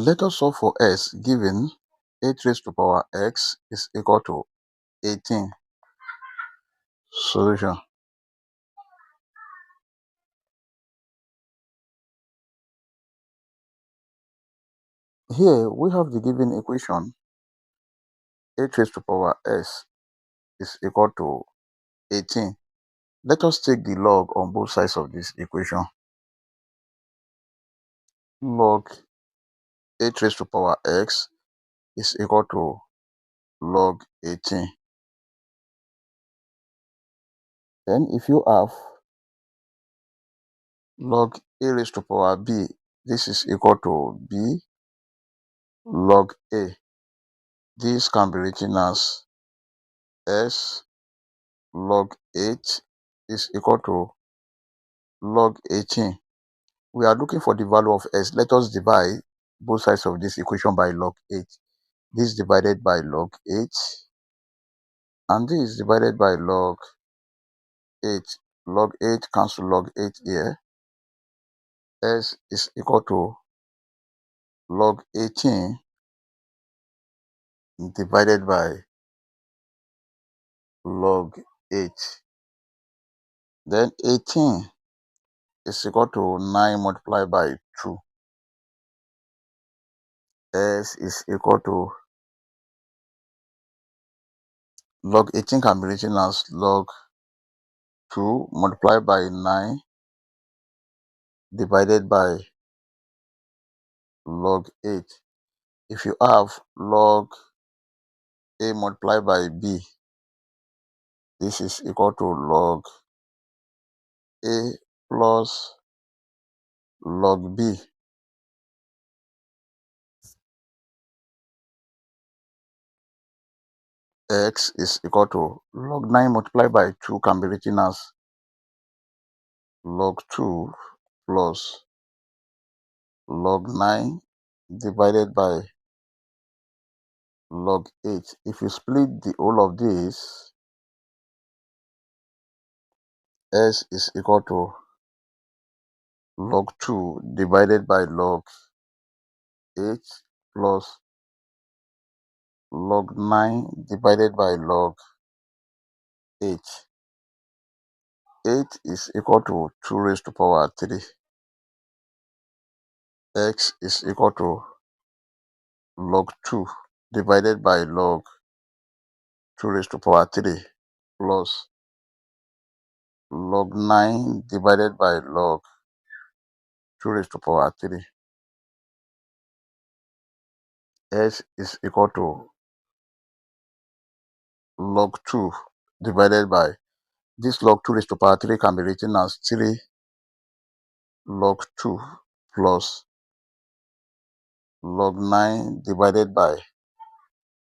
Let us solve for s given 8 raised to power x is equal to 18. Solution. Here we have the given equation 8 raised to power s is equal to 18. Let us take the log on both sides of this equation. Log 8 raised to power x is equal to log 18. Then if you have log a raised to power b, this is equal to b log a. This can be written as s log 8 is equal to log 18. We are looking for the value of s. Let us divide both sides of this equation by log 8. This divided by log 8 and this divided by log 8. Log 8 cancel log 8 here. S is equal to log 18 divided by log 8. Then 18 is equal to 9 multiplied by 2. S is equal to log 18 can be written as log 2 multiplied by 9 divided by log 8. If you have log a multiplied by b, this is equal to log a plus log b. X is equal to log 9 multiplied by 2 can be written as log 2 plus log 9 divided by log 8. If you split the whole of this, S is equal to log 2 divided by log 8 plus log 9 divided by log 8. 8 is equal to 2 raised to power 3. X is equal to log 2 divided by log 2 raised to power 3 plus log 9 divided by log 2 raised to power 3. S is equal to log 2 divided by this log 2 raised to power 3 can be written as 3 log 2 plus log 9 divided by,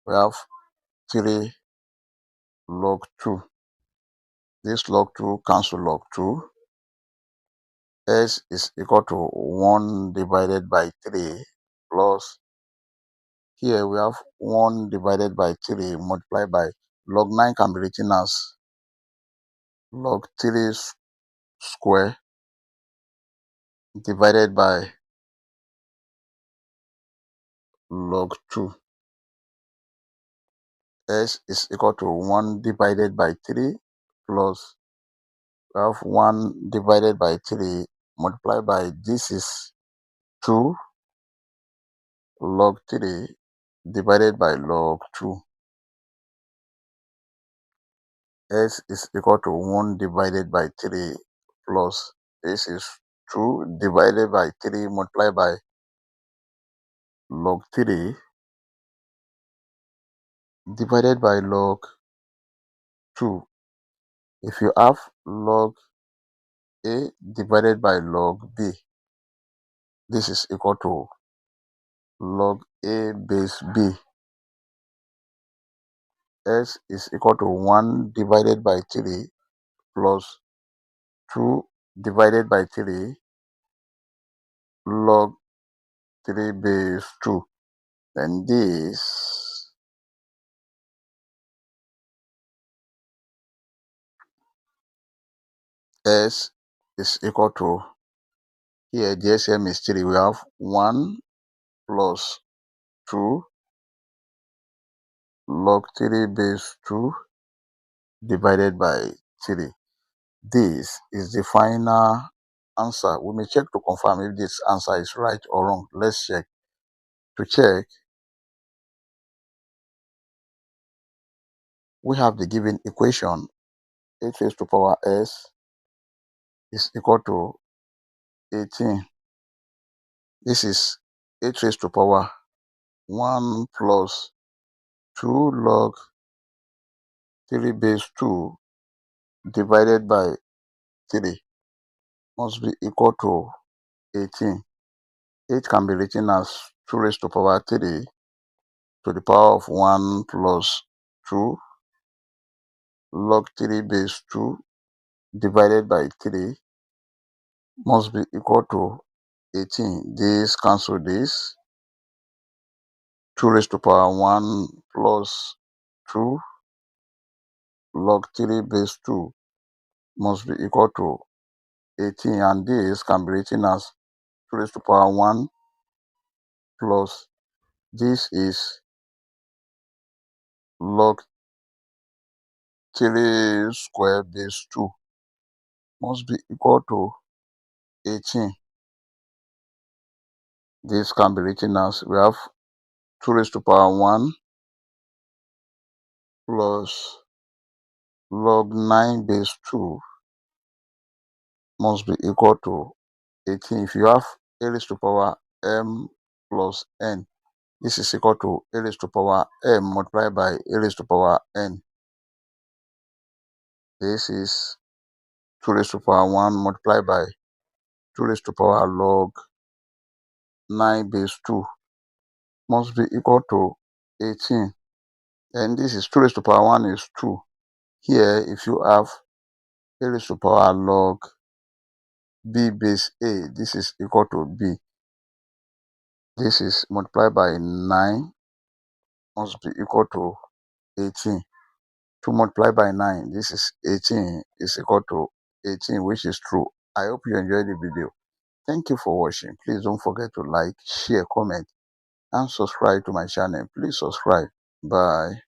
we have 3 log 2. This log 2 cancel log 2. S is equal to 1 divided by 3 plus, here we have 1 divided by 3 multiplied by log 9 can be written as log 3 square divided by log 2. S is equal to 1 divided by 3 plus, we have 1 divided by 3 multiplied by, this is 2 log 3 divided by log 2. S is equal to 1 divided by 3 plus, this is 2 divided by 3 multiplied by log 3 divided by log 2. If you have log a divided by log b, this is equal to log a base b. S is equal to 1 divided by 3 plus 2 divided by 3 log 3 base 2. Then this S is equal to, here GSM is 3. We have 1 plus 2 log 3 base 2 divided by 3. This is the final answer. We may check to confirm if this answer is right or wrong. Let's check. To check, we have the given equation. 8 raised to power s is equal to 18. This is 8 raised to power 1 plus 2 log 3 base 2 divided by 3 must be equal to 18. 8 can be written as 2 raised to power 3 to the power of 1 plus 2 log 3 base 2 divided by 3 must be equal to 18. This cancel this. 2 raised to power 1 plus 2 log 3 base 2 must be equal to 18, and this can be written as 2 raised to power 1 plus this is log 3 square base 2 must be equal to 18. This can be written as we have 2 raised to power 1 plus log 9 base 2 must be equal to 18. If you have a raised to power m plus n, this is equal to a raised to power m multiplied by a raised to power n. This is 2 raised to power 1 multiplied by 2 raised to power log 9 base 2 must be equal to 18. And this is 2 raised to power 1 is 2. Here, if you have a raised to power log b base a, this is equal to b. This is multiplied by 9 must be equal to 18. To multiply by 9, this is 18 is equal to 18, which is true. I hope you enjoyed the video. Thank you for watching. Please don't forget to like, share, comment, and subscribe to my channel. Please subscribe. Bye.